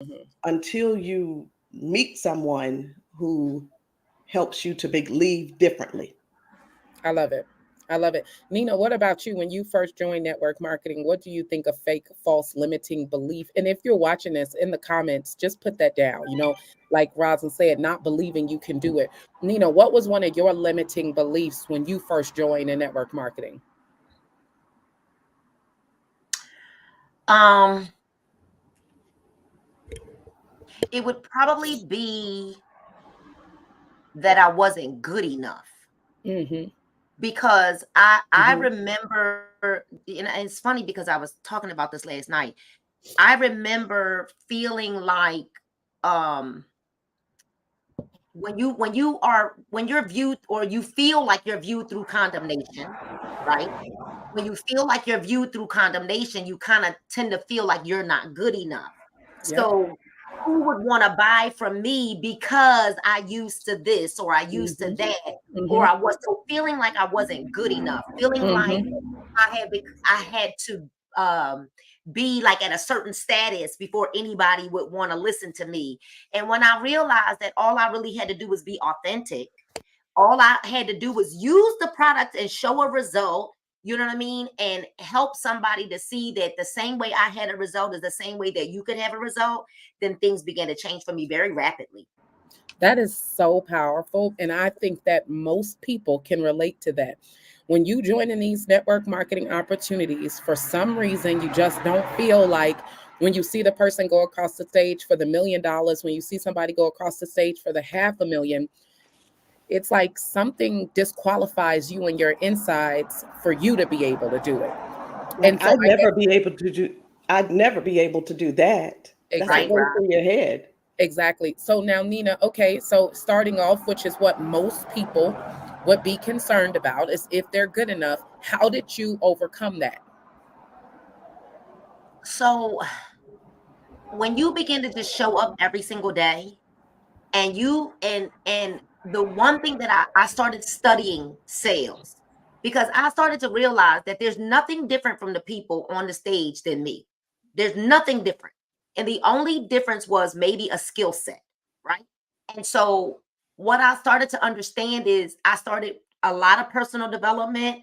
Mhm. until you meet someone who helps you to believe differently. I love it. I love it. Nina, what about you? When you first joined network marketing, what do you think of fake, false, limiting belief? And if you're watching this in the comments, just put that down. Like Rosin said, not believing you can do it. Nina, what was one of your limiting beliefs when you first joined in network marketing? Um, it would probably be that I wasn't good enough, Mm-hmm. because I Mhm. remember, and it's funny because I was talking about this last night. I remember feeling like, um when you're viewed, or you feel like you're viewed through condemnation, right? When you feel like you're viewed through condemnation, you kind of tend to feel like you're not good enough. Yep. So who would want to buy from me because I used to this, or I used to Mm-hmm. that, or Mm-hmm. I was so feeling like I wasn't good enough, feeling like Mm-hmm. I had to, be like at a certain status before anybody would want to listen to me. And when I realized that all I really had to do was be authentic, all I had to do was use the product and show a result, you know what I mean? And help somebody to see that the same way I had a result is the same way that you could have a result, then things began to change for me very rapidly. That is so powerful. And I think that most people can relate to that. When you join in these network marketing opportunities, for some reason, you just don't feel like when you see the person go across the stage for the $1 million, when you see somebody go across the stage for the 500,000, it's like something disqualifies you and your insides for you to be able to do it. Like And so I get I'd never be able to do that. That's what Right, exactly. goes right. through your head. Exactly. So now, Nina, okay, so starting off, which is what most people would be concerned about, is if they're good enough. How did you overcome that? So when you begin to just show up every single day, and the one thing that I started studying sales, because I started to realize that there's nothing different from the people on the stage than me. There's nothing different. And the only difference was maybe a skill set, right? And so what I started to understand is I started a lot of personal development.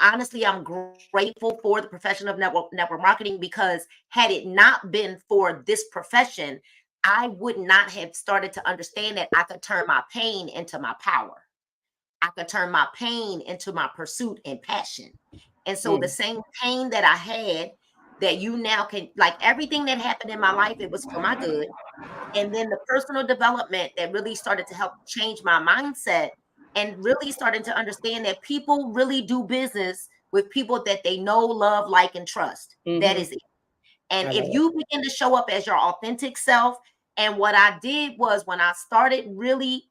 Honestly, I'm grateful for the profession of network marketing, because had it not been for this profession, I would not have started to understand that I could turn my pain into my power. I could turn my pain into my pursuit and passion. And so the Mm, same pain that I had, that you now can, like, everything that happened in my life, it was for my good. And then the personal development that really started to help change my mindset, and really starting to understand that people really do business with people that they know, love, like, and trust. That mm-hmm. is it. And I if love it. you begin to show up as your authentic self, and what I did was, when I started really,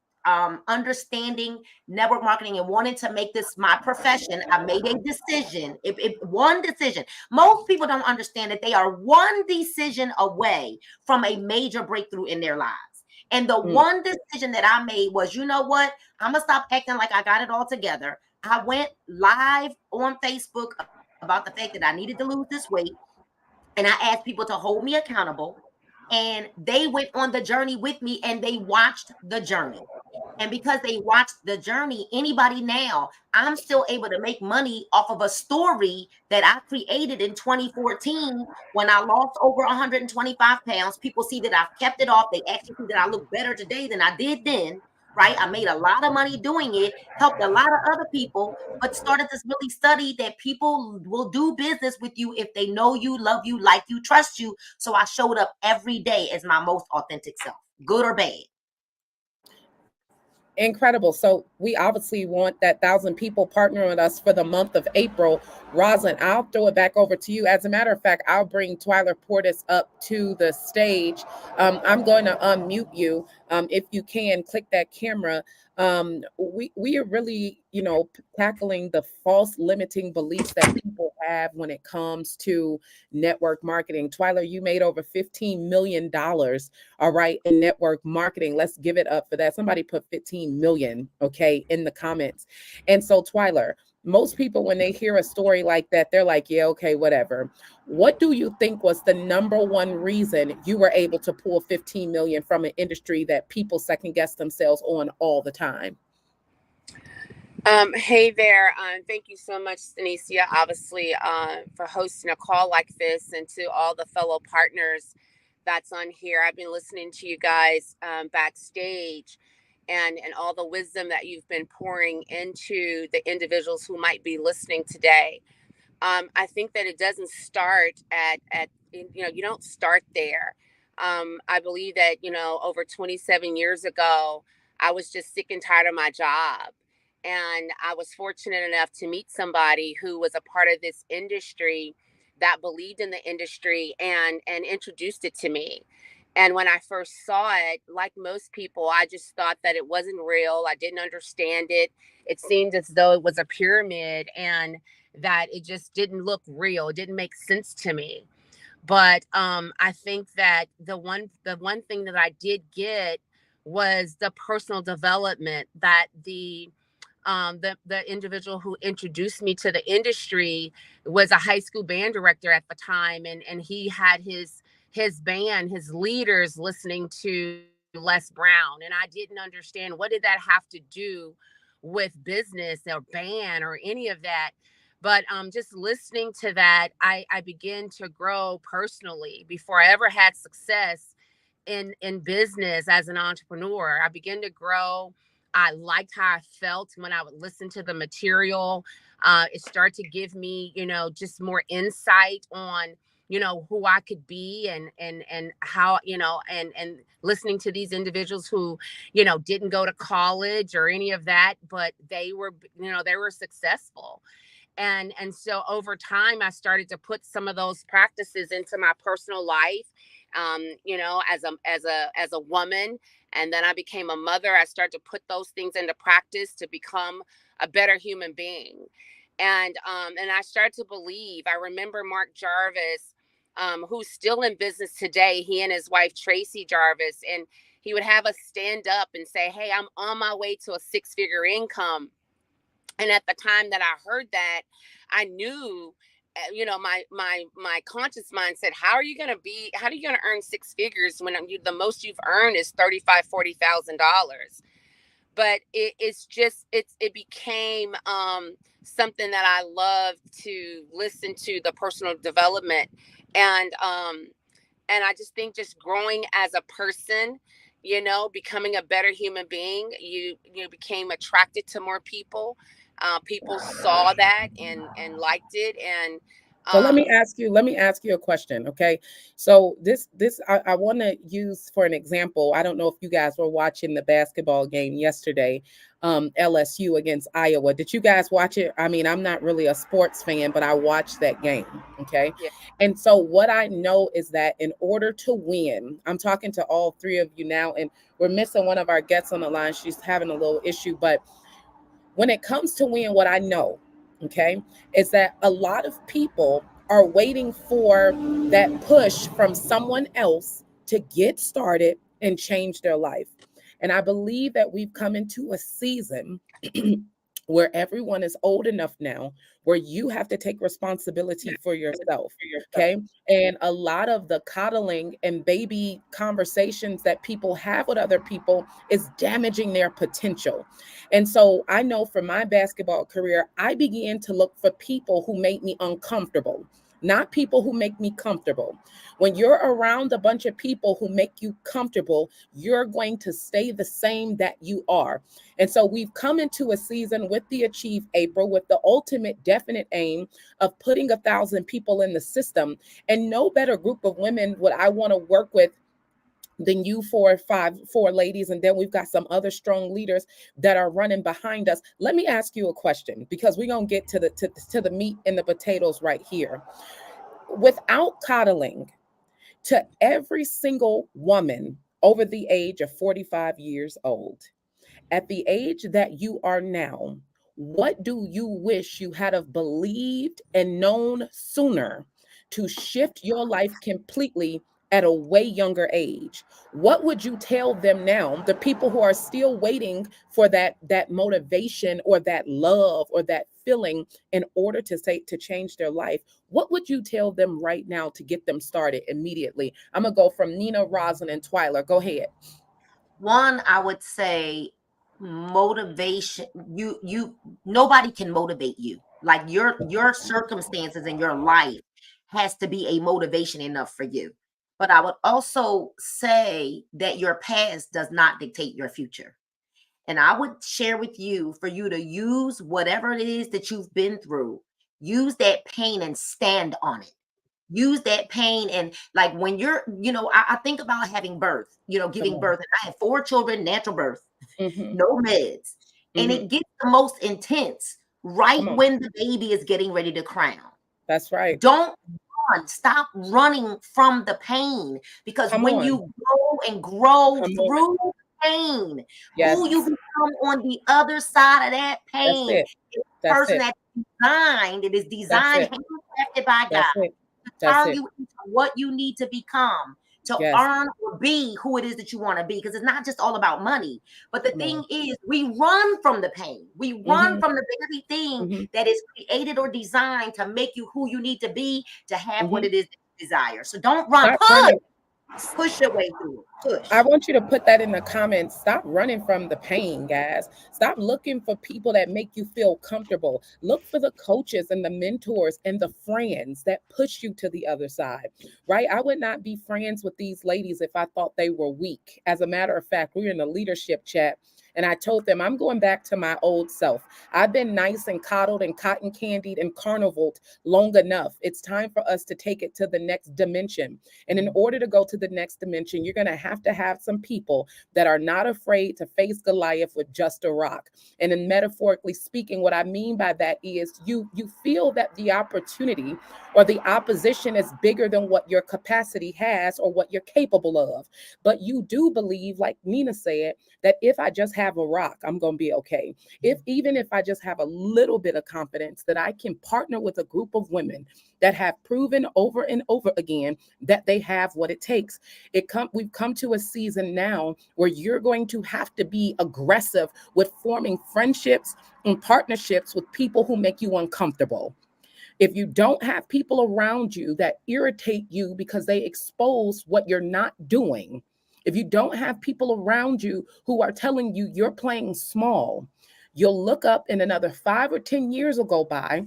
understanding network marketing and wanting to make this my profession, I made a decision. If one decision, most people don't understand that they are one decision away from a major breakthrough in their lives. And the Mm, one decision that I made was, you know what? I'm gonna stop acting like I got it all together. I went live on Facebook about the fact that I needed to lose this weight, and I asked people to hold me accountable. And they went on the journey with me, and they watched the journey. And because they watched the journey, anybody now, I'm still able to make money off of a story that I created in 2014 when I lost over 125 pounds. People see that I've kept it off. They actually see that I look better today than I did then, right? I made a lot of money doing it, helped a lot of other people, but started to really study that people will do business with you if they know you, love you, like you, trust you. So I showed up every day as my most authentic self, good or bad. incredible. So we obviously want that 1,000 people partner with us for the month of April. Rosalind, I'll throw it back over to you. As a matter of fact, I'll bring Twyla Portis up to the stage. I'm going to unmute you. If you can, click that camera. We are really, tackling the false limiting beliefs that people have when it comes to network marketing. Twyla, you made over $15 million, all right, in network marketing. Let's give it up for that. Somebody put 15 million, okay, in the comments. And so, Twyler, most people, when they hear a story like that, they're like, yeah, okay, whatever. What do you think was the number one reason you were able to pull 15 million from an industry that people second guess themselves on all the time? Hey there. Thank you so much, Stanicia, obviously, for hosting a call like this, and to all the fellow partners that's on here. I've been listening to you guys backstage, and all the wisdom that you've been pouring into the individuals who might be listening today. I think that it doesn't start at you don't start there. I believe that over 27 years ago, I was just sick and tired of my job, and I was fortunate enough to meet somebody who was a part of this industry that believed in the industry and introduced it to me. And when I first saw it, like most people, I just thought that it wasn't real. I didn't understand it. It seemed as though it was a pyramid, and that it just didn't look real. It didn't make sense to me. But I think that the one thing that I did get was the personal development that the individual who introduced me to the industry was a high school band director at the time, and he had his band, his leaders listening to Les Brown, and I didn't understand what did that have to do with business or band or any of that. But just listening to that, I began to grow personally before I ever had success in business as an entrepreneur. I began to grow. I liked how I felt when I would listen to the material. It started to give me, just more insight on, who I could be, and how, and listening to these individuals who, didn't go to college or any of that, but they were successful. And so over time, I started to put some of those practices into my personal life, as a woman. And then I became a mother. I started to put those things into practice to become a better human being. And I started to believe. I remember Mark Jarvis, who's still in business today. He and his wife Tracy Jarvis, and he would have us stand up and say, "Hey, I'm on my way to a six-figure income." And at the time that I heard that, I knew, my conscious mind said, how are you going to earn six figures when the most you've earned is $35,000-$40,000? But it became something that I love to listen to, the personal development. And I just think, just growing as a person, becoming a better human being, you became attracted to more people. People saw that and liked it. And So let me um ask you, let me ask you a question, okay? So this I want to use for an example. I don't know if you guys were watching the basketball game yesterday, LSU against Iowa. Did you guys watch it? I mean, I'm not really a sports fan, but I watched that game, okay? yeah. And so what I know is that in order to win, I'm talking to all three of you now, and we're missing one of our guests on the line. She's having a little issue, but when it comes to win, what I know, okay, is that a lot of people are waiting for that push from someone else to get started and change their life. And I believe that we've come into a season where everyone is old enough now where you have to take responsibility for yourself. Okay. And a lot of the coddling and baby conversations that people have with other people is damaging their potential. And so I know from my basketball career, I began to look for people who made me uncomfortable, not people who make me comfortable. When you're around a bunch of people who make you comfortable, you're going to stay the same that you are. And so we've come into a season with the Achieve April with the ultimate definite aim of putting 1,000 people in the system. And no better group of women would I want to work with than you four ladies. And then we've got some other strong leaders that are running behind us. Let me ask you a question, because we're going to get to the meat and the potatoes right here. Without coddling, to every single woman over the age of 45 years old, at the age that you are now, what do you wish you had have believed and known sooner to shift your life completely at a way younger age? What would you tell them now, the people who are still waiting for that motivation or that love or that feeling in order to change their life? What would you tell them right now to get them started immediately? I'm gonna go from Nina, Rosin, and Twyla. Go ahead. One, I would say motivation. You nobody can motivate you. Like your circumstances in your life has to be a motivation enough for you. But I would also say that your past does not dictate your future. And I would share with you for you to use whatever it is that you've been through, use that pain and stand on it. Use that pain. And like when you're, I think about having birth, giving birth. And I had 4 children, natural birth, no meds. And it gets the most intense right when the baby is getting ready to crown. That's right. Don't run. Stop running from the pain, because when you grow and grow through pain, who you become on the other side of that pain is the person that's designed. It is designed, handcrafted by God to turn you into what you need to become, to earn or be who it is that you want to be. Because it's not just all about money. But the thing is, we run from the pain. We run from the very thing that is created or designed to make you who you need to be, to have what it is that you desire. So don't run. Push your way through it. Push. I want you to put that in the comments. Stop running from the pain, guys. Stop looking for people that make you feel comfortable. Look for the coaches and the mentors and the friends that push you to the other side, right? I would not be friends with these ladies if I thought they were weak. As a matter of fact, we were in a leadership chat, and I told them, I'm going back to my old self. I've been nice and coddled and cotton candied and carnivaled long enough. It's time for us to take it to the next dimension. And in order to go to the next dimension, you're going to have some people that are not afraid to face Goliath with just a rock. And in metaphorically speaking, what I mean by that is you feel that the opportunity or the opposition is bigger than what your capacity has or what you're capable of. But you do believe, like Nina said, that if I just have a rock, I'm going to be okay. Even if I just have a little bit of confidence that I can partner with a group of women that have proven over and over again that they have what it takes. We've come to a season now where you're going to have to be aggressive with forming friendships and partnerships with people who make you uncomfortable. If you don't have people around you that irritate you because they expose what you're not doing, if you don't have people around you who are telling you you're playing small, you'll look up and another 5 or 10 years will go by,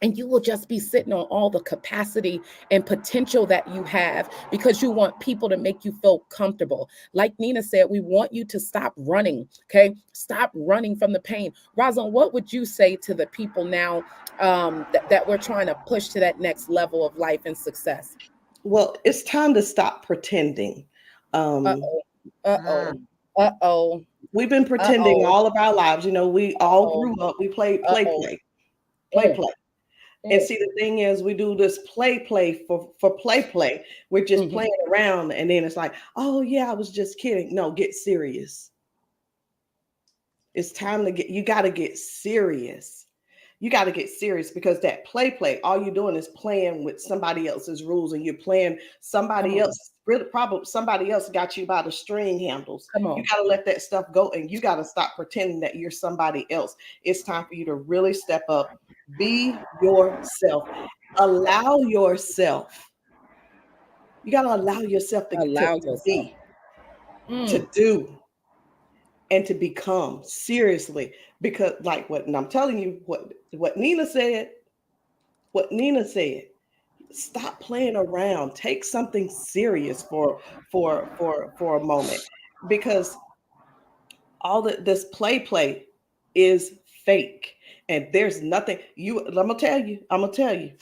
and you will just be sitting on all the capacity and potential that you have because you want people to make you feel comfortable. Like Nina said, we want you to stop running, okay? Stop running from the pain. Rosin, what would you say to the people now that we're trying to push to that next level of life and success? Well, it's time to stop pretending. We've been pretending all of our lives. We all grew up. We played play. And see, the thing is, we do this play for play. We're just playing around, and then it's like, oh yeah, I was just kidding. No, get serious. It's time to you got to get serious. You got to get serious, because that play, all you're doing is playing with somebody else's rules, and you're playing somebody else. Really, probably somebody else got you by the string handles. You got to let that stuff go, and you got to stop pretending that you're somebody else. It's time for you to really step up. Be yourself. Allow yourself. You got to allow yourself to be, to do, and to become, seriously. Because like what, and I'm telling you what Nina said, stop playing around. Take something serious for a moment, because all this play is fake. And there's nothing I'm gonna tell you.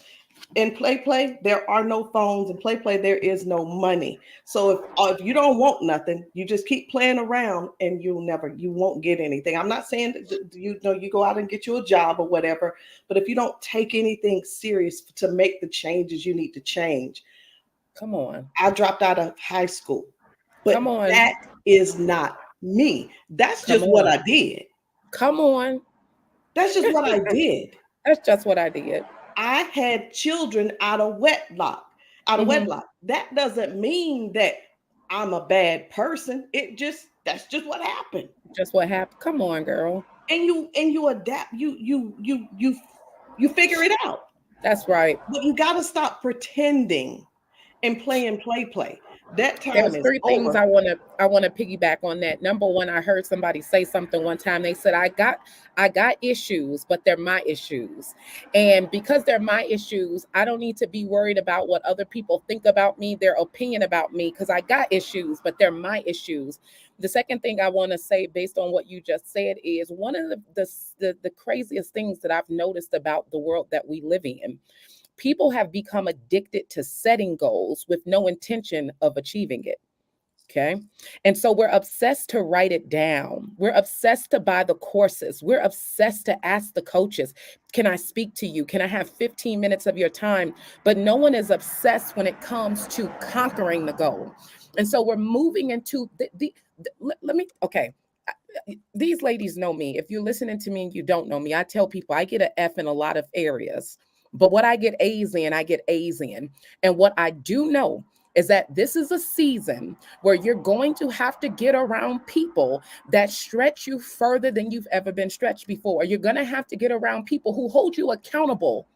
In play, there are no phones. In play, there is no money. So if you don't want nothing, you just keep playing around, and you won't get anything. I'm not saying that you go out and get you a job or whatever, but if you don't take anything serious to make the changes you need to change. Come on. I dropped out of high school, but that is not me. That's just what I did. Come on. That's just what I did. That's just what I did. I had children out of wedlock. out of Mhm. wedlock. That doesn't mean that I'm a bad person. That's just what happened. Just what happened. Come on, girl. And you adapt. You figure it out. That's right. But you got to stop pretending and playing play. That time There's is three things over. I want to piggyback on that. Number one, I heard somebody say something one time. They said, I got issues, but they're my issues. And because they're my issues, I don't need to be worried about what other people think about me, their opinion about me, because I got issues, but they're my issues. The second thing I want to say, based on what you just said, is one of the craziest things that I've noticed about the world that we live in. People have become addicted to setting goals with no intention of achieving it. Okay. And so we're obsessed to write it down. We're obsessed to buy the courses. We're obsessed to ask the coaches, can I speak to you? Can I have 15 minutes of your time? But no one is obsessed when it comes to conquering the goal. And so we're moving into let me, okay. These ladies know me. If you're listening to me and you don't know me, I tell people I get an F in a lot of areas. But what I get A's in, I get A's in. And what I do know is that this is a season where you're going to have to get around people that stretch you further than you've ever been stretched before. You're going to have to get around people who hold you accountable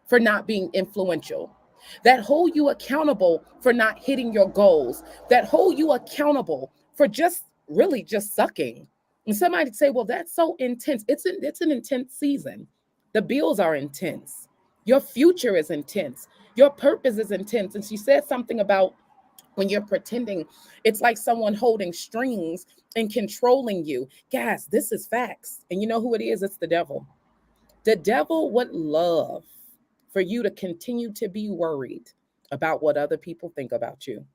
for not being influential, that hold you accountable for not hitting your goals, that hold you accountable for just really just sucking. And somebody say, well, that's so intense. It's an intense season. The bills are intense. Your future is intense. Your purpose is intense. And she said something about when you're pretending, it's like someone holding strings and controlling you. Guys, this is facts. And you know who it is? It's the devil. The devil would love for you to continue to be worried about what other people think about you.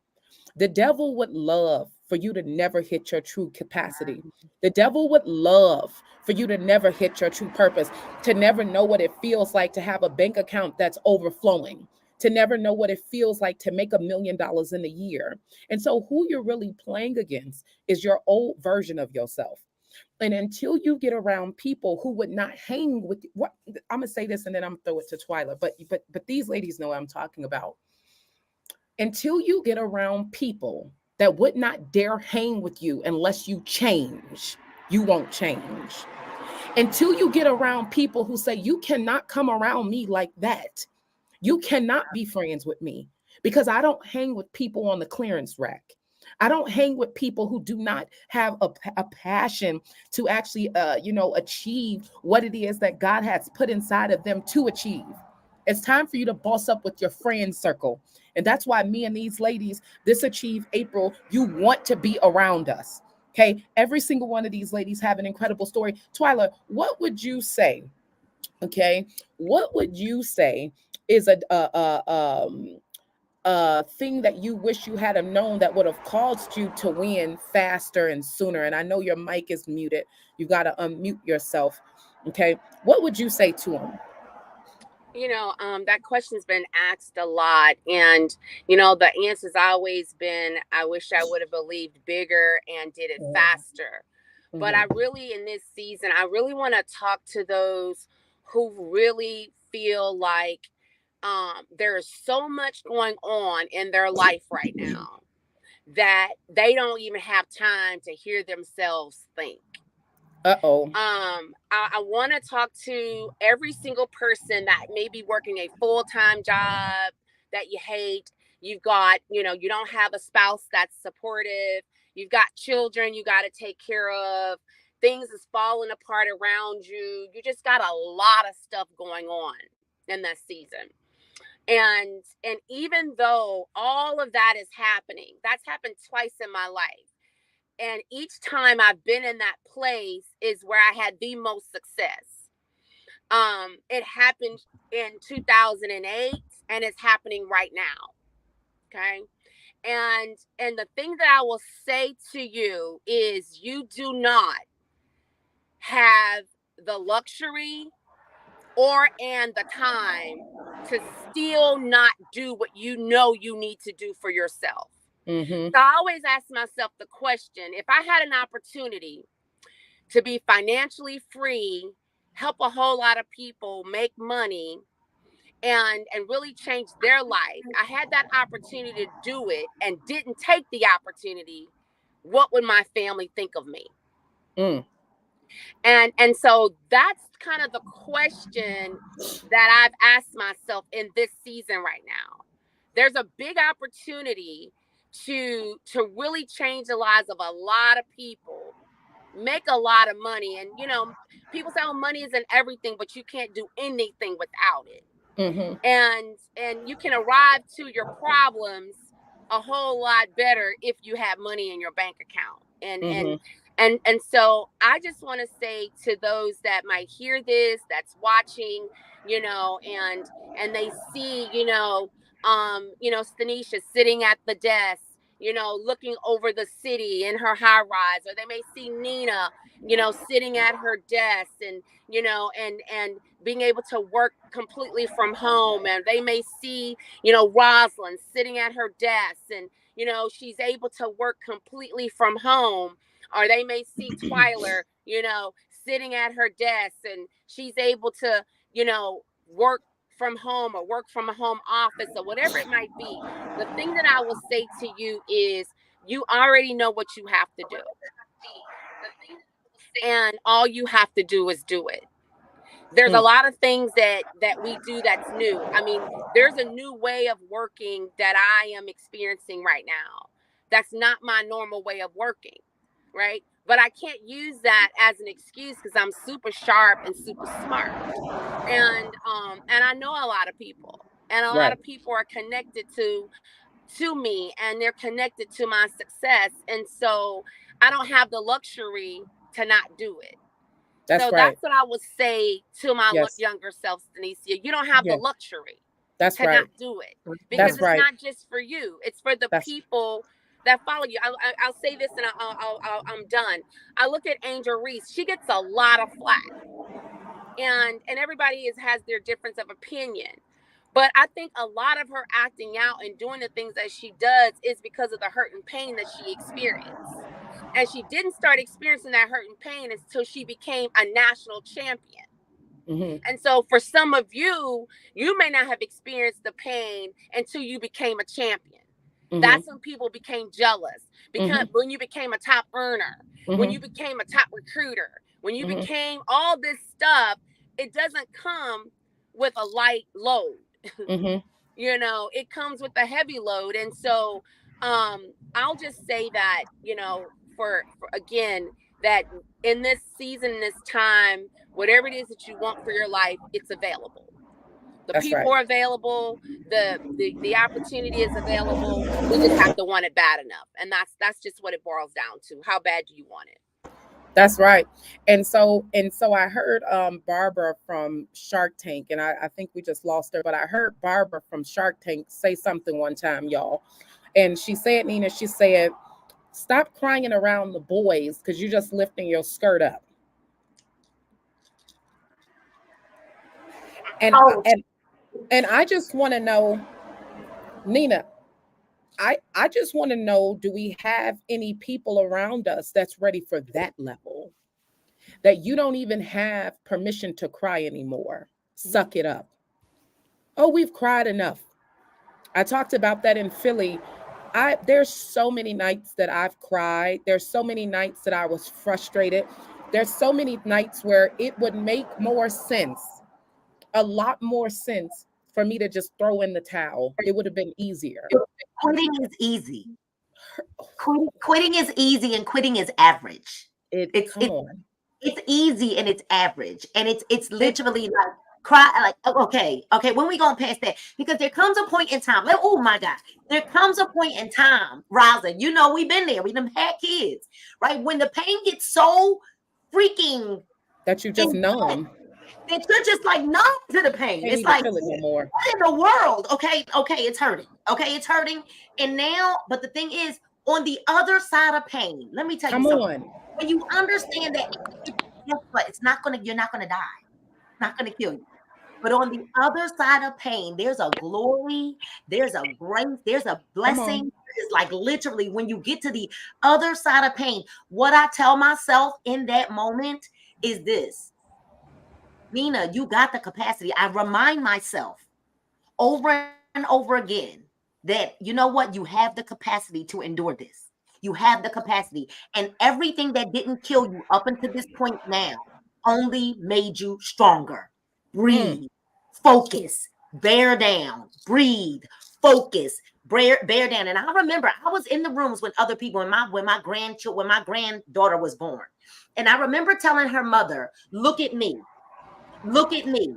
The devil would love for you to never hit your true capacity. The devil would love for you to never hit your true purpose, to never know what it feels like to have a bank account that's overflowing, to never know what it feels like to make $1 million in a year. And so, who you're really playing against is your old version of yourself. And until you get around people who would not hang with what I'm gonna say this and then I'm gonna throw it to Twyla, but these ladies know what I'm talking about. Until you get around people that would not dare hang with you unless you change, you won't change. Until you get around people who say, you cannot come around me like that. You cannot be friends with me because I don't hang with people on the clearance rack. I don't hang with people who do not have a passion to actually, achieve what it is that God has put inside of them to achieve. It's time for you to boss up with your friend circle. And that's why me and these ladies, this Achieve April, you want to be around us. Okay. Every single one of these ladies have an incredible story. Twyla, what would you say? Okay. What would you say is a thing that you wish you had have known that would have caused you to win faster and sooner? And I know your mic is muted. You got to unmute yourself. Okay. What would you say to them? That question's been asked a lot. And, the answer's always been, I wish I would have believed bigger and did it faster. Mm-hmm. But I really, in this season, I really want to talk to those who really feel like there is so much going on in their life right now that they don't even have time to hear themselves think. Uh-oh. I want to talk to every single person that may be working a full-time job that you hate. You've got, you don't have a spouse that's supportive. You've got children you got to take care of. Things is falling apart around you. You just got a lot of stuff going on in this season. And even though all of that is happening, that's happened twice in my life. And each time I've been in that place is where I had the most success. It happened in 2008 and it's happening right now. Okay. And the thing that I will say to you is you do not have the luxury and the time to still not do what you know you need to do for yourself. Mm-hmm. So I always ask myself the question, if I had an opportunity to be financially free, help a whole lot of people make money, and really change their life. I had that opportunity to do it and didn't take the opportunity. What would my family think of me? Mm. And so that's kind of the question that I've asked myself in this season right now. There's a big opportunity to really change the lives of a lot of people, make a lot of money. And people say, oh, money isn't everything, but you can't do anything without it. Mm-hmm. And you can arrive to your problems a whole lot better if you have money in your bank account. And so I just want to say to those that might hear this, that's watching, and they see, Stanisha sitting at the desk, looking over the city in her high rise, or they may see Nina, sitting at her desk and being able to work completely from home. And they may see, Rosalind sitting at her desk and, she's able to work completely from home. Or they may see Twyler, sitting at her desk and she's able to, work from home or work from a home office or whatever it might be. The thing that I will say to you is you already know what you have to do. And all you have to do is do it. There's a lot of things that we do that's new. I mean, there's a new way of working that I am experiencing right now. That's not my normal way of working, right? But I can't use that as an excuse because I'm super sharp and super smart. And I know a lot of people, and a lot of people are connected to me, and they're connected to my success. And so I don't have the luxury to not do it. That's what I would say to my younger self, Stanicia. You don't have the luxury to not do it, because it's not just for you. It's for the people that follow you. I'll say this and I'm done. I look at Angel Reese. She gets a lot of flack, and everybody has their difference of opinion. But I think a lot of her acting out and doing the things that she does is because of the hurt and pain that she experienced. And she didn't start experiencing that hurt and pain until she became a national champion. Mm-hmm. And so for some of you, you may not have experienced the pain until you became a champion. Mm-hmm. That's when people became jealous, because when you became a top earner, when you became a top recruiter, when you became all this stuff, it doesn't come with a light load. It comes with a heavy load. And so I'll just say that, for again, that in this season, this time, whatever it is that you want for your life, it's available. The people are available. The opportunity is available. We just have to want it bad enough. And that's just what it boils down to. How bad do you want it? That's right. And so I heard Barbara from Shark Tank, and I think we just lost her, but I heard Barbara from Shark Tank say something one time, y'all. And she said, Nina, she said, stop crying around the boys because you're just lifting your skirt up. And I just want to know, Nina, I just want to know, do we have any people around us that's ready for that level? That you don't even have permission to cry anymore. Suck it up. Oh, we've cried enough. I talked about that in Philly. There's so many nights that I've cried. There's so many nights that I was frustrated. There's so many nights where it would make more sense, a lot more sense, for me to just throw in the towel. It would have been easier. Quitting is easy. Quitting is easy, and quitting is average. It's easy and it's average, and it's literally like cry. Like okay, when we gonna pass that? Because there comes a point in time. Oh my God, there comes a point in time, Rosa. We've been there. We done had kids, right? When the pain gets so freaking that you just numb. That you're just like numb to the pain. It's like, feel it no more. What in the world? Okay, it's hurting. Okay, it's hurting. And now, but the thing is, on the other side of pain, let me tell you something. When you understand that, guess what? You're not gonna die. It's not gonna kill you. But on the other side of pain, there's a glory, there's a grace, there's a blessing. It's like literally when you get to the other side of pain, what I tell myself in that moment is this. Nina, you got the capacity. I remind myself over and over again that, you know what, you have the capacity to endure this. You have the capacity. And everything that didn't kill you up until this point now only made you stronger. Breathe, focus, bear down, breathe, focus, bear down. And I remember I was in the rooms with other people when my granddaughter was born. And I remember telling her mother, look at me. Look at me.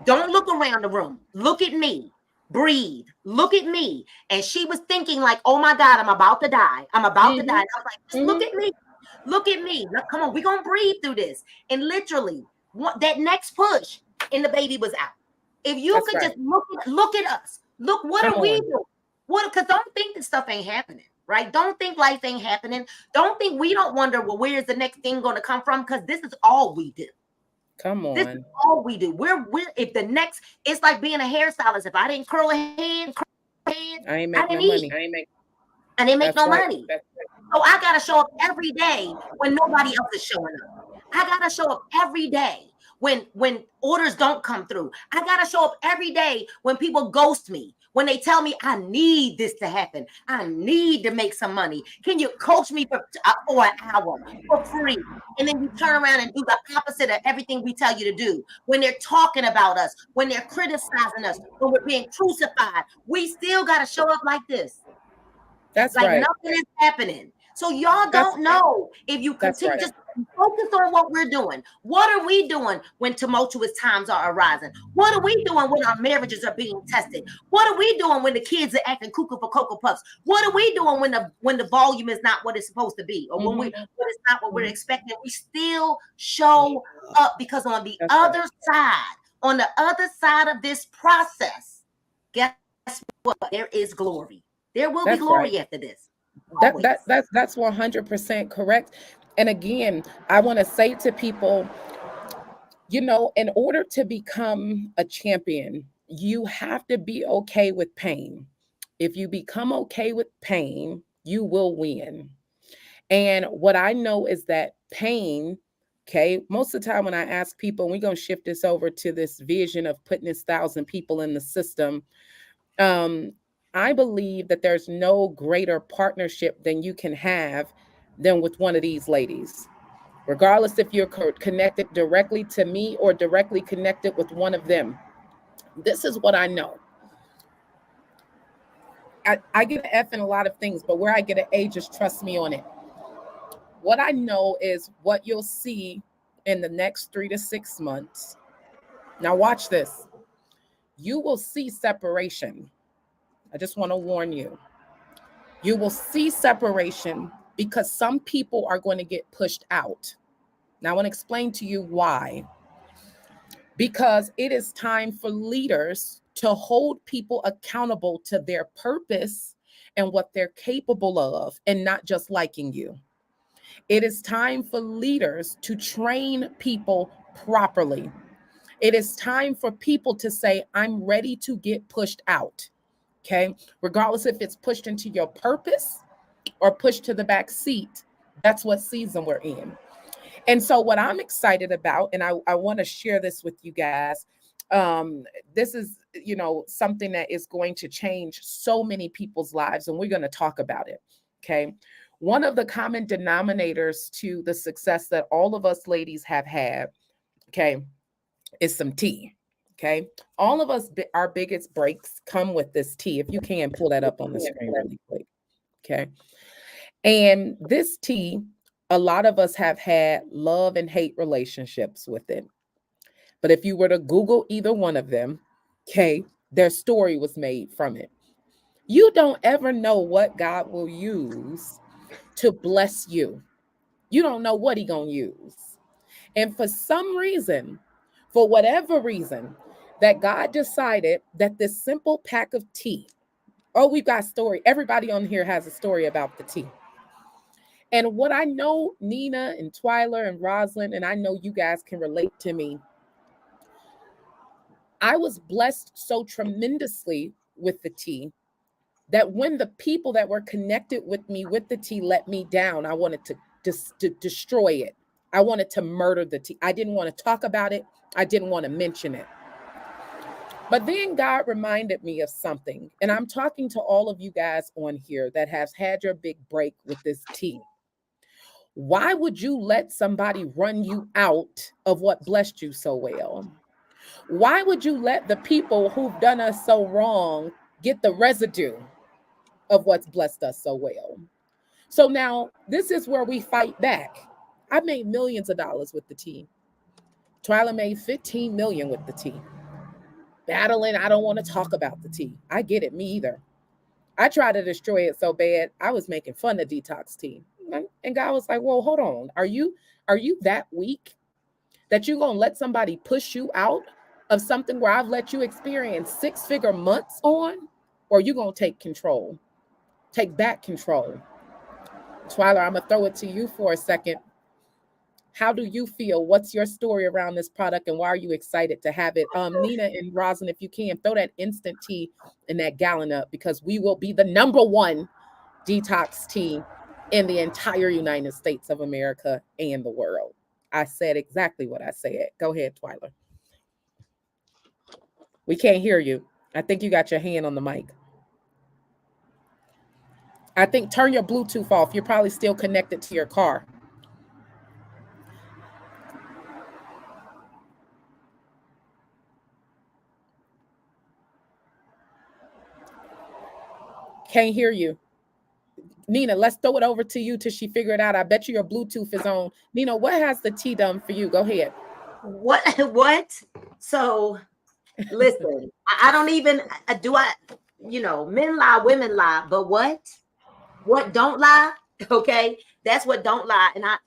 Don't look around the room. Look at me. Breathe. Look at me. And she was thinking like, oh my God, I'm about to die. I'm about to die. And I was like, just look at me. Look at me. Look, come on, we're going to breathe through this. And literally, that next push, and the baby was out. If you could just look at us. Look, what are we doing? Because don't think this stuff ain't happening, right? Don't think life ain't happening. Don't think we don't wonder, well, where's the next thing going to come from? Because this is all we do. Come on. This is all we do. We're if the next, it's like being a hairstylist. If I didn't curl a head, I ain't make no money. I didn't make no money. So I gotta show up every day when nobody else is showing up. I gotta show up every day when orders don't come through. I gotta show up every day when people ghost me. When they tell me I need this to happen, I need to make some money. Can you coach me for an hour for free? And then you turn around and do the opposite of everything we tell you to do. When they're talking about us, when they're criticizing us, when we're being crucified, we still got to show up like this. That's like right. Nothing is happening. So y'all don't know if you continue just focus on what we're doing. What are we doing when tumultuous times are arising? What are we doing when our marriages are being tested? What are we doing when the kids are acting cuckoo for Cocoa Puffs? What are we doing when the volume is not what it's supposed to be, or when it's not what we're expecting? We still show up, because on the other side of this process, guess what? There is glory. There will be glory after this. That's 100% correct. And again, I want to say to people, you know, in order to become a champion, you have to be okay with pain. If you become okay with pain, you will win. And what I know is that pain, okay, most of the time when I ask people, we're going to shift this over to this vision of putting this 1,000 people in the system. I believe that there's no greater partnership than you can have than with one of these ladies, regardless if you're connected directly to me or directly connected with one of them. This is what I know. I get an F in a lot of things, but where I get an A, just trust me on it. What I know is what you'll see in the next 3 to 6 months. Now watch this. You will see separation. I just want to warn you. You will see separation because some people are going to get pushed out. Now I want to explain to you why. Because it is time for leaders to hold people accountable to their purpose and what they're capable of, and not just liking you. It is time for leaders to train people properly. It is time for people to say, I'm ready to get pushed out. Okay, regardless if it's pushed into your purpose or pushed to the back seat, that's what season we're in. And so what I'm excited about, and I want to share this with you guys, this is, you know, something that is going to change so many people's lives, and we're going to talk about it. Okay, one of the common denominators to the success that all of us ladies have had, okay, is some tea. Okay, all of us, our biggest breaks come with this tea. If you can pull that up on the screen really quick. Okay, and this tea, a lot of us have had love and hate relationships with it. But if you were to Google either one of them, okay, their story was made from it. You don't ever know what God will use to bless you. You don't know what He's gonna use. And for some reason, for whatever reason, that God decided that this simple pack of tea, oh, we've got a story. Everybody on here has a story about the tea. And what I know, Nina and Twyler and Rosalind, and I know you guys can relate to me, I was blessed so tremendously with the tea that when the people that were connected with me with the tea let me down, I wanted to destroy it. I wanted to murder the tea. I didn't want to talk about it. I didn't want to mention it. But then God reminded me of something, and I'm talking to all of you guys on here that has had your big break with this tea. Why would you let somebody run you out of what blessed you so well? Why would you let the people who've done us so wrong get the residue of what's blessed us so well? So now this is where we fight back. I made millions of dollars with the tea. Twyla made 15 million with the tea. Battling, I don't want to talk about the tea. I get it, me either. I tried to destroy it so bad, I was making fun of detox tea. And God was like, well, hold on. Are you that weak that you're gonna let somebody push you out of something where I've let you experience 6-figure months on? Or you gonna take control? Take back control. Twyla, I'm gonna throw it to you for a second. How do you feel? What's your story around this product and why are you excited to have it? Nina and Rosin, if you can, throw that instant tea in that gallon up because we will be the #1 detox tea in the entire United States of America and the world. I said exactly what I said. Go ahead, Twyla. We can't hear you. I think you got your hand on the mic. I think turn your Bluetooth off. You're probably still connected to your car. Can't hear you. Nina, let's throw it over to you till she figure it out. I bet you your Bluetooth is on. Nina, what has the tea done for you? Go ahead. What? So listen, I don't even men lie, women lie, but what don't lie? Okay, that's what don't lie. And I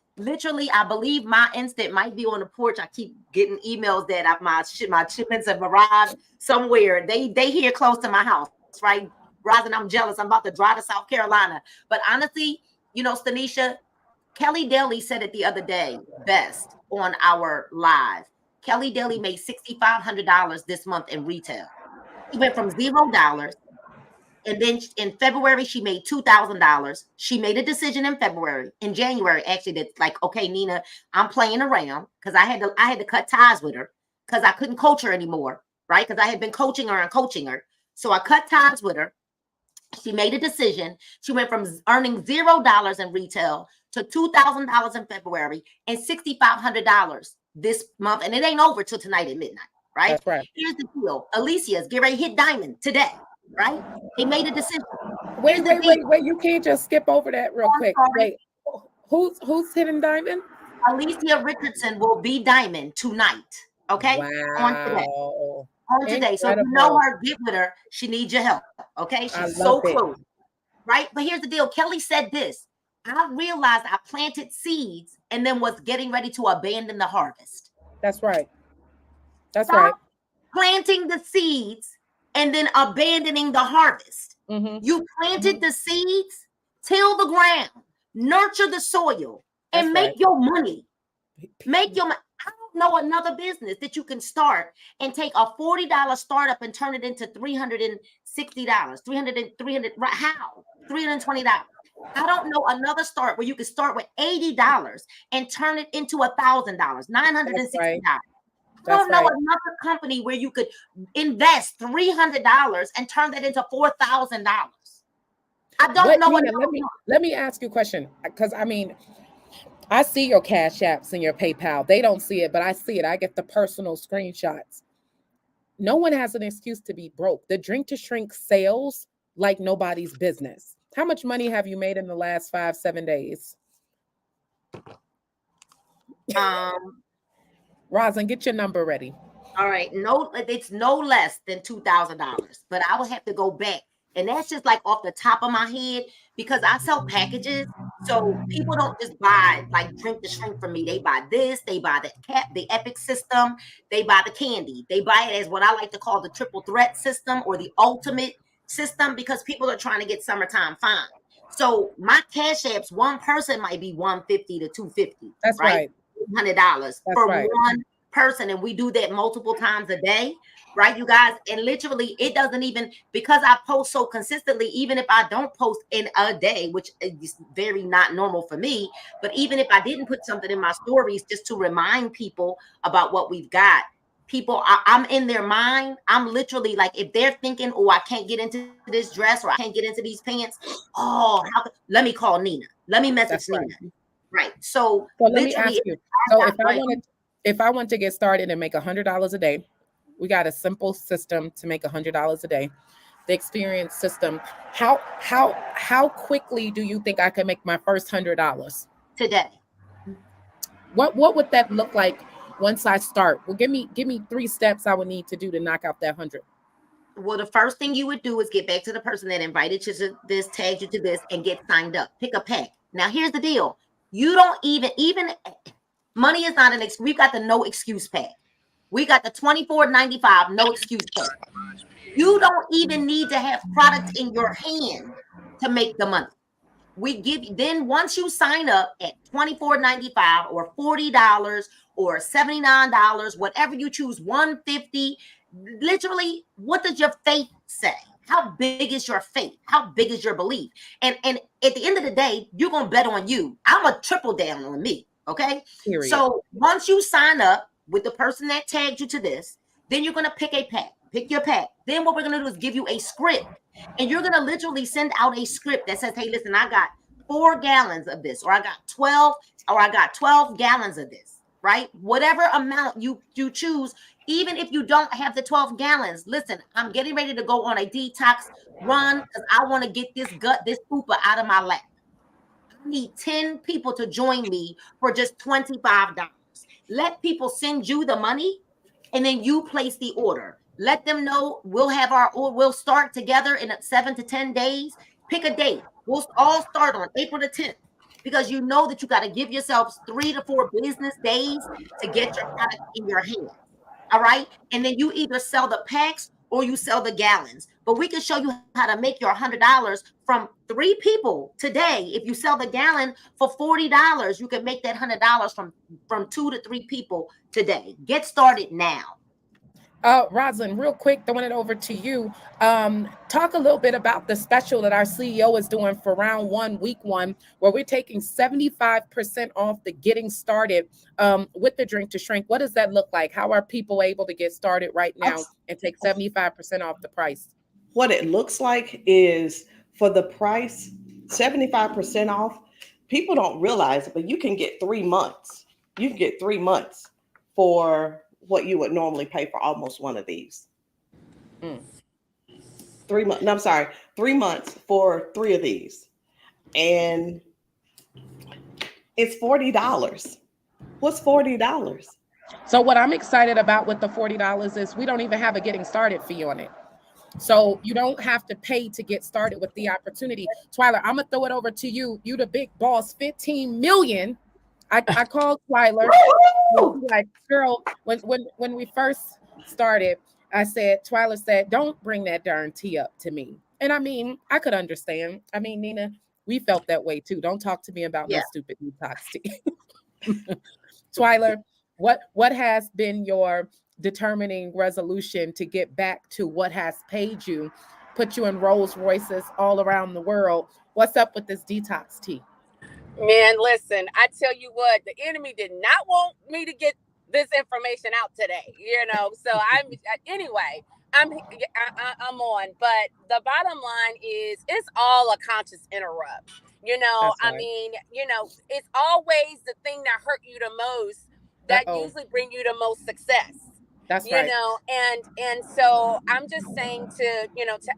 believe my instant might be on the porch. I keep getting emails that my shipments have arrived somewhere. They here close to my house, right? Rosin, I'm jealous. I'm about to drive to South Carolina. But honestly, Stanisha, Kelly Daly said it the other day best on our live. Kelly Daly made $6,500 this month in retail. She went from $0, and then in February she made $2,000. She made a decision in January, actually, that's like, okay, Nina, I'm playing around because I had to cut ties with her because I couldn't coach her anymore, right? Because I had been coaching her, so I cut ties with her. She made a decision. She went from earning $0 in retail to $2,000 in February and $6,500 this month. And it ain't over till tonight at midnight, right? That's right. Here's the deal. Alicia's get ready to hit diamond today, right? They made a decision. Wait. You can't just skip over that real quick. Wait, who's hitting diamond? Alicia Richardson will be diamond tonight, okay? Wow. On today. So if you know her, get with her. She needs your help. Okay. She's so close. Right. But here's the deal. Kelly said this. I realized I planted seeds and then was getting ready to abandon the harvest. That's right. Stop planting the seeds and then abandoning the harvest. Mm-hmm. You planted the seeds, till the ground, nurture the soil, and make your money. Make your money. I don't know another business that you can start and take a $40 startup and turn it into $360, $300, how? $320. I don't know another start where you can start with $80 and turn it into $1,000, $960. I don't know another company where you could invest $300 and turn that into $4,000. I don't know. Let me ask you a question, because I see your Cash Apps and your PayPal. They don't see it, but I see it. I get the personal screenshots. No one has an excuse to be broke. The Drink to Shrink sales like nobody's business. How much money have you made in the last 5-7 days? Rosin, get your number ready. All right. No, it's no less than $2,000, but I will have to go back. And that's just like off the top of my head because I sell packages. So people don't just buy like Drink to Shrink from me. They buy this, they buy the Epic system, they buy the candy. They buy it as what I like to call the triple threat system or the ultimate system because people are trying to get summertime fun. So my Cash Apps, one person might be $150 to $250. That's right. $100 for one person. And we do that multiple times a day. Right, you guys, and literally it doesn't even, because I post so consistently, even if I don't post in a day, which is very not normal for me, but even if I didn't put something in my stories just to remind people about what we've got, people, I'm in their mind. I'm literally like, if they're thinking, oh, I can't get into this dress or I can't get into these pants. Oh, let me call Nina. Let me message That's right. Nina. Right. So So let me ask literally, you. So right. if I want to get started and make $100 a day, we got a simple system to make $100 a day. The experience system. How quickly do you think I can make my first $100 today? What would that look like once I start? Well, give me 3 steps I would need to do to knock out that 100. Well, the first thing you would do is get back to the person that invited you to this, tagged you to this, and get signed up. Pick a pack. Now, here's the deal. You don't even money is not an excuse. We've got the no excuse pack. We got the $24.95 no excuse pack. You don't even need to have product in your hand to make the money. We give you, then once you sign up at $24.95 or $40 or $79, whatever you choose, $150. Literally, what does your faith say? How big is your faith? How big is your belief? And at the end of the day, you're gonna bet on you. I'm gonna triple down on me. Okay. Period. So once you sign up with the person that tagged you to this, then you're gonna pick a pack. Pick your pack. Then what we're gonna do is give you a script, and you're gonna literally send out a script that says, "Hey, listen, I got 4 gallons of this, or I got 12, or I got 12 gallons of this." Right? Whatever amount you choose. Even if you don't have the 12 gallons, listen, I'm getting ready to go on a detox run because I want to get this pooper out of my lap. I need 10 people to join me for just $25. Let people send you the money and then you place the order. Let them know we'll start together in 7 to 10 days. Pick a date. We'll all start on April the 10th. Because you know that you got to give yourselves 3 to 4 business days to get your product in your hand. All right. And then you either sell the packs or you sell the gallons. But we can show you how to make your $100 from 3 people today. If you sell the gallon for $40, you can make that $100 from 2 to 3 people today. Get started now. Rosalind, real quick, throwing it over to you. Talk a little bit about the special that our CEO is doing for round 1, week 1, where we're taking 75% off the getting started with the Drink to Shrink. What does that look like? How are people able to get started right now and take 75% off the price? What it looks like is for the price, 75% off. People don't realize it, but you can get 3 months. You can get 3 months for what you would normally pay for almost one of these. 3 months. No, I'm sorry. 3 months for 3 of these. And it's $40. What's $40? So what I'm excited about with the $40 is we don't even have a getting started fee on it. So you don't have to pay to get started with the opportunity. Twyla, I'm gonna throw it over to you. You the big boss, 15 million. I called Twyla. Like, girl, when we first started, I said, Twyla said, don't bring that darn tea up to me. And I mean, I could understand. I mean, Nina, we felt that way too. Don't talk to me about no stupid detox tea. Twyla, what has been your determining resolution to get back to what has paid you, put you in Rolls Royces all around the world? What's up with this detox tea? Man, listen, I tell you what, the enemy did not want me to get this information out today, so I'm on, but the bottom line is it's all a conscious interrupt. Right. I mean, it's always the thing that hurt you the most that usually bring you the most success. That's right. And so I'm just saying to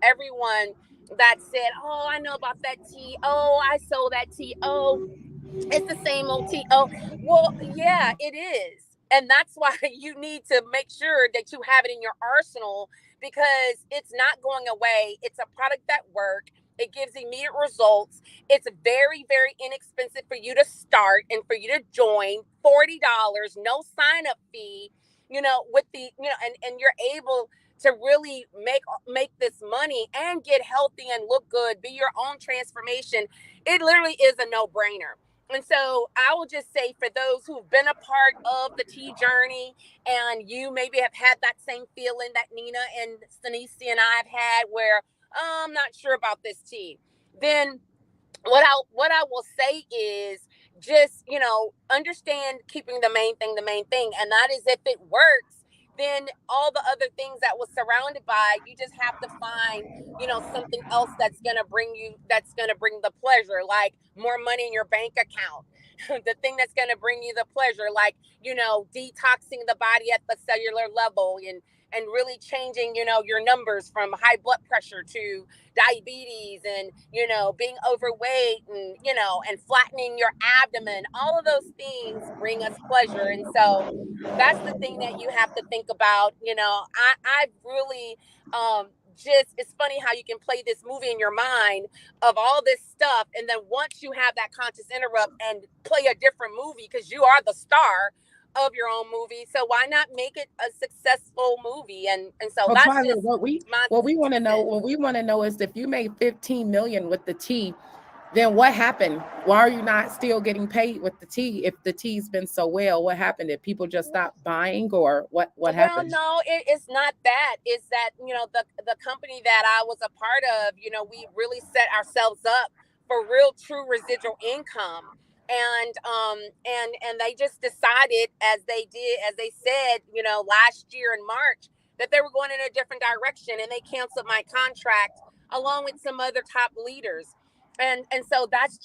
everyone that said, oh, I know about that tea. Oh, I sold that tea. Oh, it's the same old tea. Oh, well, yeah, it is. And that's why you need to make sure that you have it in your arsenal, because it's not going away. It's a product that works. It gives immediate results. It's very, very inexpensive for you to start and for you to join. $40, no sign-up fee, with the, and you're able to really make this money and get healthy and look good, be your own transformation. It literally is a no-brainer. And so I will just say, for those who've been a part of the tea journey and you maybe have had that same feeling that Nina and Stanicia and I have had, where I'm not sure about this tea, then what I will say is just, understand keeping the main thing. And that is, if it works, then all the other things that was surrounded by, you just have to find, something else that's going to bring the pleasure, like more money in your bank account. The thing that's going to bring you the pleasure, like, detoxing the body at the cellular level, and really changing, your numbers from high blood pressure to diabetes, and, being overweight, and flattening your abdomen. All of those things bring us pleasure. And so that's the thing that you have to think about. I really, just, it's funny how you can play this movie in your mind of all this stuff, and then once you have that conscious interrupt and play a different movie, because you are the star of your own movie, so why not make it a successful movie? And so Well, that's Tyler, just what we want to know is, if you made 15 million with the tea, then what happened? Why are you not still getting paid with the tea? If the tea's been so well, what happened? Did people just stop buying, or what happened? Well, no, it's not that. It's that, the company that I was a part of, we really set ourselves up for real true residual income. And they just decided, as they said, last year in March, that they were going in a different direction, and they canceled my contract along with some other top leaders. And so that's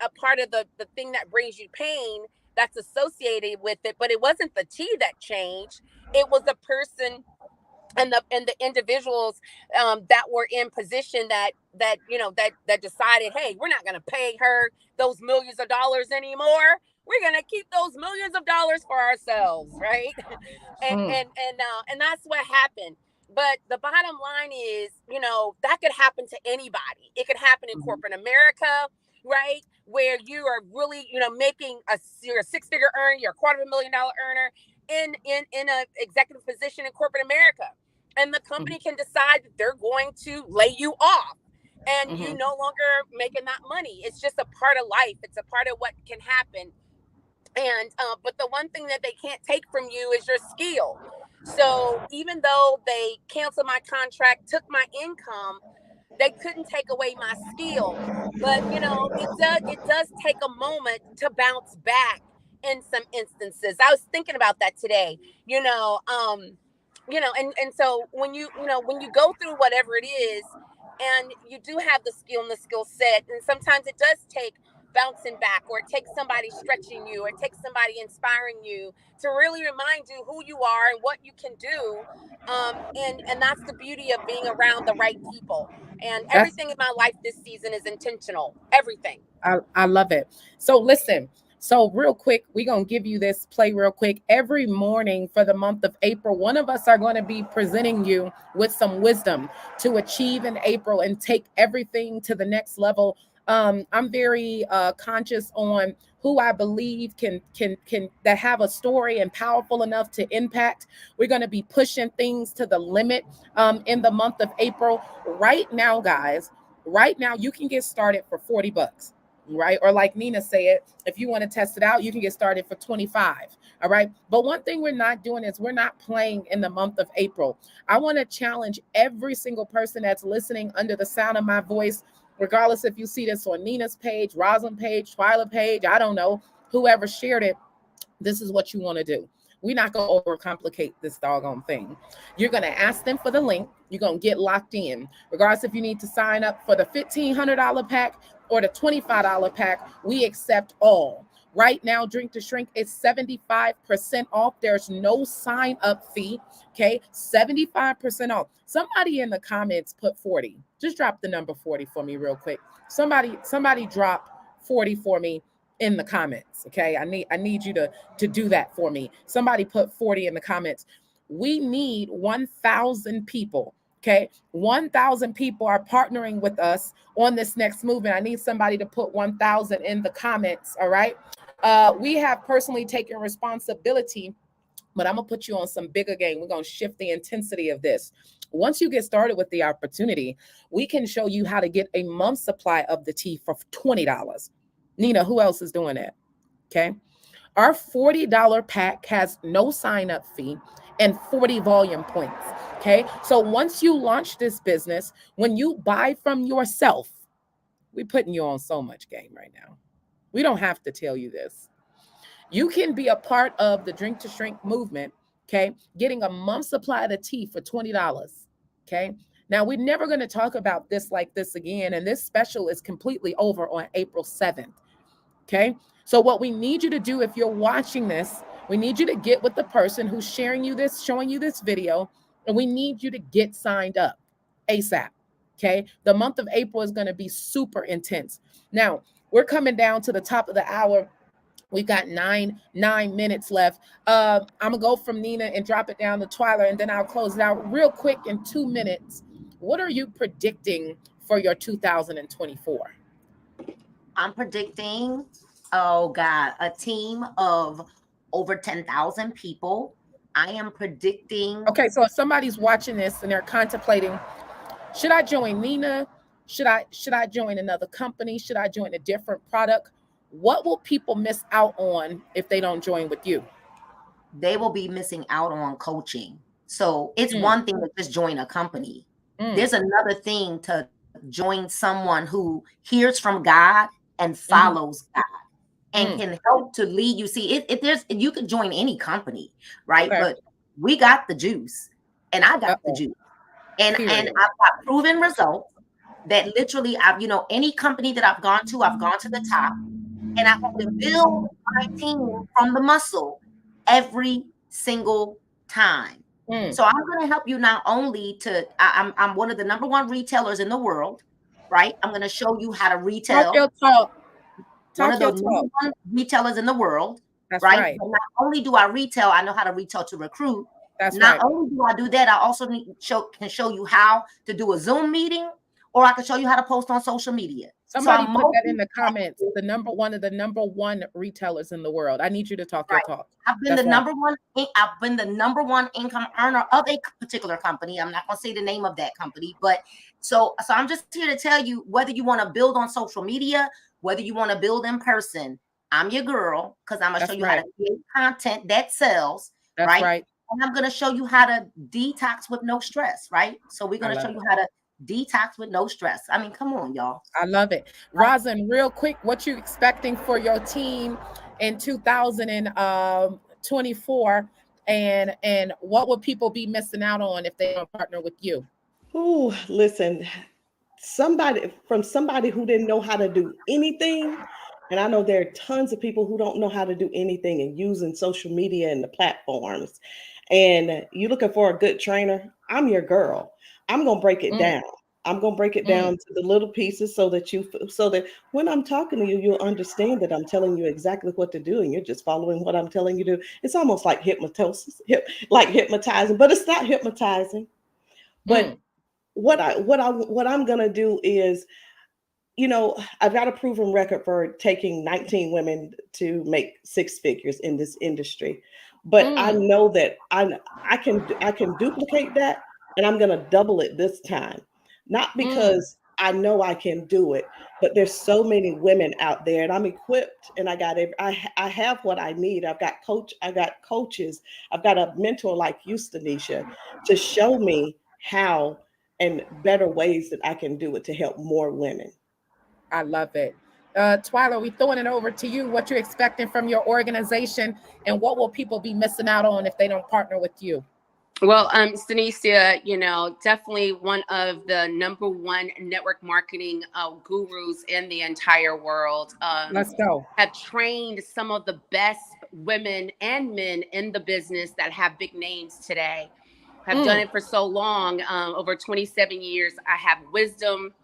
a part of the thing that brings you pain that's associated with it. But it wasn't the tea that changed. It was the person and the individuals that were in position that decided, hey, we're not going to pay her those millions of dollars anymore. We're going to keep those millions of dollars for ourselves, right? And that's what happened. But the bottom line is, that could happen to anybody. It could happen in corporate America, right? Where you are really, making you're a six-figure earner, you're a $250,000 earner in an executive position in corporate America. And the company can decide that they're going to lay you off, and you no longer making that money. It's just a part of life. It's a part of what can happen. And but the one thing that they can't take from you is your skill. So even though they canceled my contract, took my income, they couldn't take away my skill. But it does take a moment to bounce back in some instances. I was thinking about that today. And so when you go through whatever it is, and you do have the skill and the skill set, and sometimes it does take bouncing back, or it takes somebody stretching you, or it takes somebody inspiring you to really remind you who you are and what you can do. And that's the beauty of being around the right people. And everything in my life this season is intentional. Everything. I love it. So listen. So real quick, we're going to give you this play real quick. Every morning for the month of April, one of us are going to be presenting you with some wisdom to achieve in April and take everything to the next level. I'm very conscious on who I believe can that have a story and powerful enough to impact. We're going to be pushing things to the limit in the month of April. Right now, guys, you can get started for $40. Right? Or like Nina said, if you want to test it out, you can get started for 25. All right. But one thing we're not doing is we're not playing in the month of April. I want to challenge every single person that's listening under the sound of my voice, regardless if you see this on Nina's page, Rosalind page, Twyla page, I don't know, whoever shared it. This is what you want to do. We're not going to overcomplicate this doggone thing. You're going to ask them for the link. You're going to get locked in. Regardless if you need to sign up for the $1,500 pack or the $25 pack, we accept all. Right now, Drink to Shrink is 75% off. There's no sign up fee. Okay, 75% off. Somebody in the comments put 40. Just drop the number 40 for me real quick. Somebody drop 40 for me in the comments. Okay, I need you to do that for me. Somebody put 40 in the comments. We need 1,000 people. Okay, 1,000 people are partnering with us on this next movement. I need somebody to put 1,000 in the comments. All right. We have personally taken responsibility, but I'm gonna put you on some bigger game. We're gonna shift the intensity of this. Once you get started with the opportunity, we can show you how to get a month's supply of the tea for $20. Nina, who else is doing that? Okay. Our $40 pack has no sign-up fee and 40 volume points. Okay. So once you launch this business, when you buy from yourself, we're putting you on so much game right now. We don't have to tell you this. You can be a part of the Drink to Shrink movement. Okay. Getting a month's supply of the tea for $20. Okay. Now, we're never going to talk about this like this again. And this special is completely over on April 7th. Okay. So, what we need you to do if you're watching this, we need you to get with the person who's sharing you this, showing you this video, and we need you to get signed up ASAP. Okay. The month of April is going to be super intense. Now, we're coming down to the top of the hour. We've got nine minutes left. I'm gonna go from Nina and drop it down to Twyla, and then I'll close it out real quick in 2 minutes. What are you predicting for your 2024? I'm predicting, oh God, a team of over 10,000 people. I am predicting. Okay, so if somebody's watching this and they're contemplating, should I join Nina? Should I join another company? Should I join a different product? What will people miss out on if they don't join with you? They will be missing out on coaching. So it's one thing to just join a company. There's another thing to join someone who hears from God and follows God and can help to lead you. See, if you could join any company, right? Okay. But we got the juice, and I got the juice, and I've got proven results that literally any company that I've gone to the top. And I have to build my team from the muscle every single time. So I'm going to help you not only I'm one of the number one retailers in the world, right? I'm going to show you how to retail. One of the number one retailers in the world, right? But not only do I retail, I know how to retail to recruit. Not only do I do that, I also can show you how to do a Zoom meeting, or I can show you how to post on social media. Somebody put that in the comments. One of the number one retailers in the world. I need you to talk your talk. I've been the number one income earner of a particular company. I'm not going to say the name of that company, but so I'm just here to tell you, whether you want to build on social media, whether you want to build in person, I'm your girl, because I'm going to show you how to create content that sells. That's right. And I'm going to show you how to detox with no stress, right? So we're going to show you how to detox with no stress. I mean, come on, y'all. I love it. Rosin, real quick, what you expecting for your team in 2024, and what would people be missing out on if they don't partner with you? Oh, listen, somebody who didn't know how to do anything. And I know there are tons of people who don't know how to do anything and using social media and the platforms. And you're looking for a good trainer, I'm your girl. I'm going to break it down. I'm going to break it down to the little pieces so that when I'm talking to you, you'll understand that I'm telling you exactly what to do. And you're just following what I'm telling you to do. It's almost like like hypnotizing, but it's not hypnotizing. But what I'm going to do is, I've got a proven record for taking 19 women to make 6 figures in this industry. But I know that I can duplicate that. And I'm going to double it this time, not because I know I can do it, but there's so many women out there, and I'm equipped, and I have what I need. I've got coaches. I've got a mentor like you, Stanisha, to show me how and better ways that I can do it to help more women. I love it. Twyla, we're throwing it over to you. What you're expecting from your organization, and what will people be missing out on if they don't partner with you? Well, Stanisha, definitely one of the number one network marketing gurus in the entire world. Let's go. Have trained some of the best women and men in the business that have big names today. Have done it for so long, over 27 years. I have wisdom.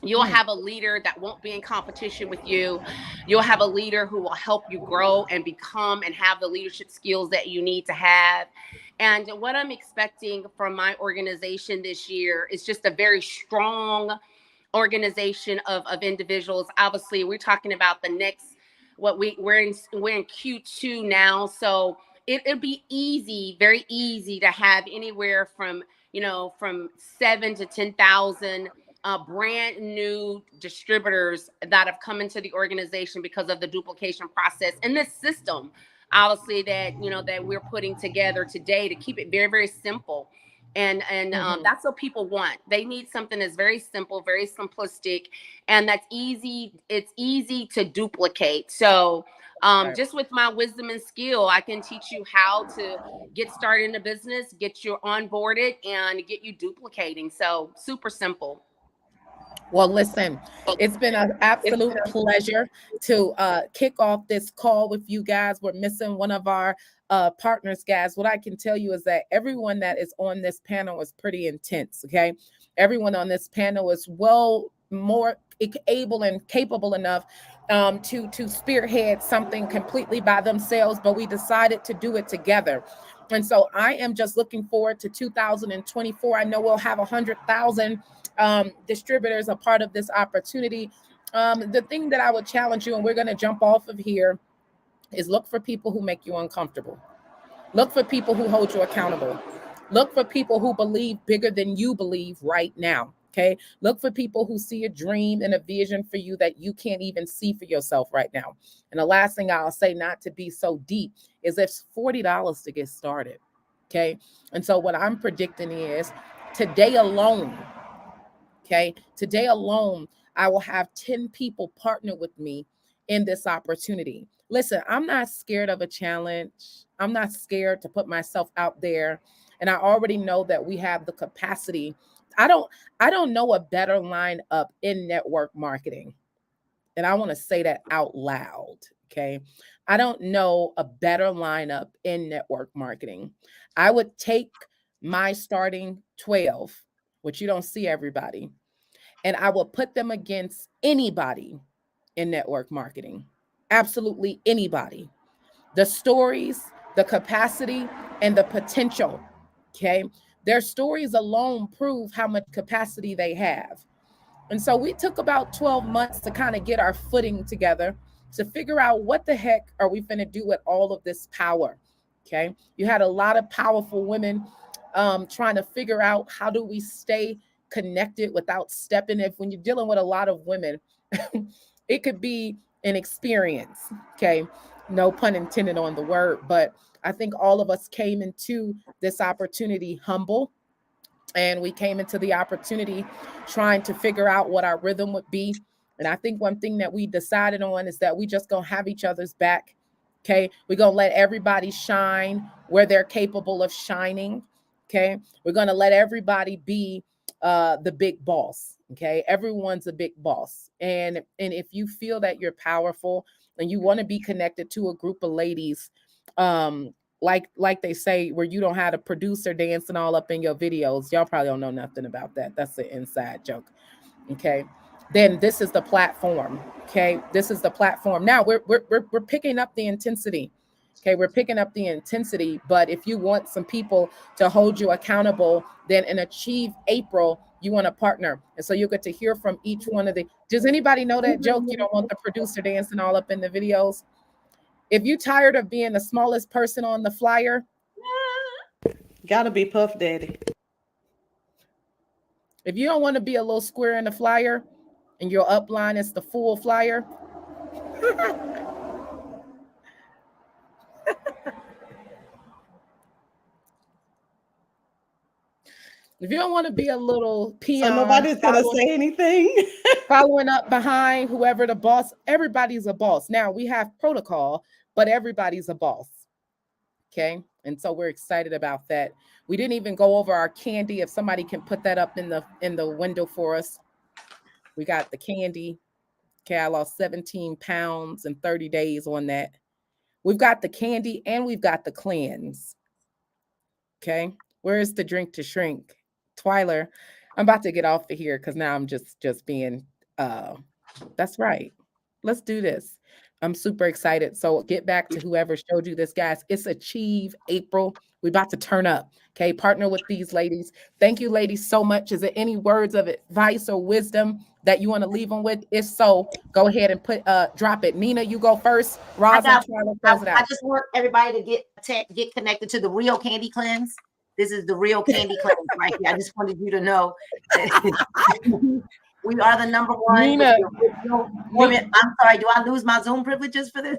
You'll have a leader that won't be in competition with you. You'll have a leader who will help you grow and become and have the leadership skills that you need to have. And what I'm expecting from my organization this year is just a very strong organization of individuals. Obviously, we're talking about the next, we're in Q2 now. So it'll be easy, very easy to have anywhere from 7 to 10,000 brand new distributors that have come into the organization because of the duplication process and this system, obviously, that we're putting together today to keep it very, very simple. And that's what people want. They need something that's very simple, very simplistic, and that's easy. It's easy to duplicate. So Right. Just with my wisdom and skill, I can teach you how to get started in a business, get you onboarded, and get you duplicating. So super simple. Well, listen, it's been an absolute pleasure to kick off this call with you guys. We're missing one of our partners, guys. What I can tell you is that everyone that is on this panel is pretty intense, okay? Everyone on this panel is more able and capable enough to spearhead something completely by themselves, but we decided to do it together. And so I am just looking forward to 2024. I know we'll have 100,000 distributors a part of this opportunity. The thing that I would challenge you, and we're going to jump off of here, is look for people who make you uncomfortable. Look for people who hold you accountable. Look for people who believe bigger than you believe right now. Okay. Look for people who see a dream and a vision for you that you can't even see for yourself right now. And the last thing I'll say, not to be so deep, is it's $40 to get started. Okay. And so what I'm predicting is today alone, I will have 10 people partner with me in this opportunity. Listen, I'm not scared of a challenge. I'm not scared to put myself out there. And I already know that we have the capacity. I don't know a better lineup in network marketing. And I want to say that out loud. Okay. I don't know a better lineup in network marketing. I would take my starting 12, which you don't see everybody, and I will put them against anybody in network marketing. Absolutely anybody. The stories, the capacity, and the potential. Okay. Their stories alone prove how much capacity they have. And so we took about 12 months to kind of get our footing together, to figure out what the heck are we going to do with all of this power. Okay. You had a lot of powerful women trying to figure out, how do we stay connected without stepping? If when you're dealing with a lot of women, it could be an experience. Okay. No pun intended on the word, but I think all of us came into this opportunity humble, and we came into the opportunity trying to figure out what our rhythm would be. And I think one thing that we decided on is that we just gonna have each other's back. Okay. We're gonna let everybody shine where they're capable of shining. Okay. We're gonna let everybody be the big boss. Okay. Everyone's a big boss. And if you feel that you're powerful and you want to be connected to a group of ladies, like they say, where you don't have a producer dancing all up in your videos, y'all probably don't know nothing about that. That's an inside joke. Okay. Then this is the platform. Okay. This is the platform. Now we're picking up the intensity. Okay. We're picking up the intensity. But if you want some people to hold you accountable, then in Achieve April, you want to partner. And so you get to hear from each one of the, does anybody know that joke? You don't want the producer dancing all up in the videos. If you're tired of being the smallest person on the flyer, gotta be Puff Daddy. If you don't want to be a little square in the flyer and your upline is the full flyer, if you don't want to be a little peon, so nobody's gonna say anything. Following up behind whoever the boss, everybody's a boss. Now we have protocol, but everybody's a boss. Okay. And so we're excited about that. We didn't even go over our candy. If somebody can put that up in the window for us. We got the candy. Okay. I lost 17 pounds in 30 days on that. We've got the candy and we've got the cleanse. Okay. Where's the drink to shrink? Twyler, I'm about to get off of here because now I'm just being, that's right. Let's do this. I'm super excited. So get back to whoever showed you this, guys. It's Achieve April. We're about to turn up. Okay. Partner with these ladies. Thank you, ladies, so much. Is there any words of advice or wisdom that you want to leave them with? If so, go ahead and drop it. Nina, you go first. Roz and Twyler, close it out. I just want everybody to get connected to the Real Candy Cleanse. This is the Real Candy Cleanse right here. I just wanted you to know. We are the number one. Nina, I'm sorry, do I lose my Zoom privileges for this?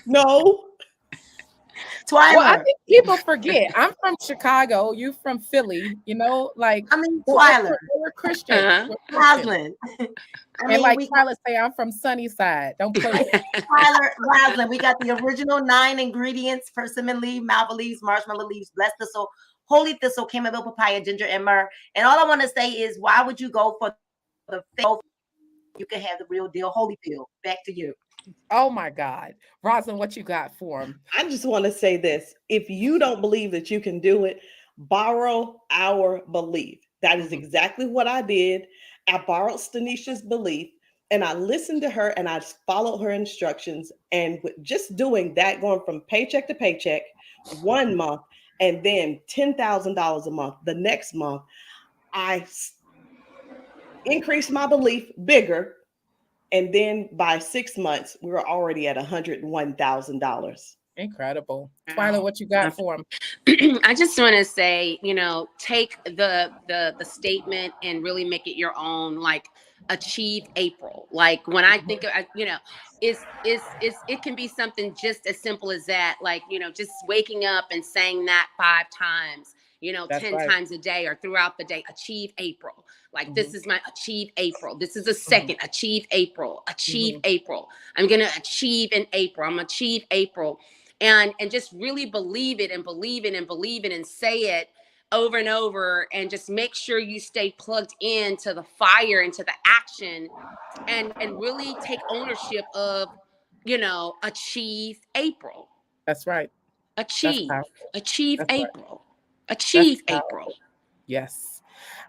No. Well, I Twyla. think people forget. I'm from Chicago. You from Philly. You know, like I mean, we're, Twyla. we're Christians. Uh-huh. We're Christians. Roslyn. I And mean, like we Tyler say, I'm from Sunnyside. Don't play with me. Tyler, Roslyn, we got the original 9 ingredients: persimmon leaf, malva leaves, marshmallow leaves, blessed thistle, holy thistle, chamomile, papaya, ginger, and myrrh. And all I want to say is, why would you go for the fake? You can have the real deal Holyfield. Back to you. Oh my God. Rosalind, what you got for him? I just want to say this. If you don't believe that you can do it, borrow our belief. That is exactly what I did. I borrowed Stanisha's belief and I listened to her and I followed her instructions. And with just doing that, going from paycheck to paycheck 1 month and then $10,000 a month the next month, I increased my belief bigger. And then by 6 months, we were already at $101,000. Incredible. Wow. Twyla, what you got for him? I just want to say, take the statement and really make it your own. Like, achieve April. Like, when I think of, it can be something just as simple as that. Like, just waking up and saying that 5 times. That's 10 right. times a day or throughout the day. Achieve April. Like, this is my achieve April. This is a second. Achieve April. Achieve April. I'm gonna achieve in April. I'm gonna achieve April. And just really believe it and believe it and believe it and say it over and over, and just make sure you stay plugged into the fire, into the action, and really take ownership of, achieve April. That's right. Achieve powerful. achieve That's right. April. Achieve That's April. Yes.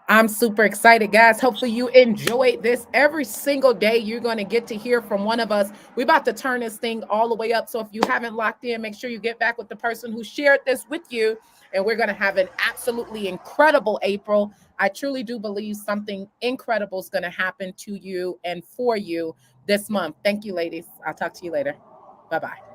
I'm super excited, guys. Hopefully you enjoyed this. Every single day you're going to get to hear from one of us. We're about to turn this thing all the way up. So if you haven't locked in, make sure you get back with the person who shared this with you. And we're going to have an absolutely incredible April. I truly do believe something incredible is going to happen to you and for you this month. Thank you, ladies. I'll talk to you later. Bye-bye.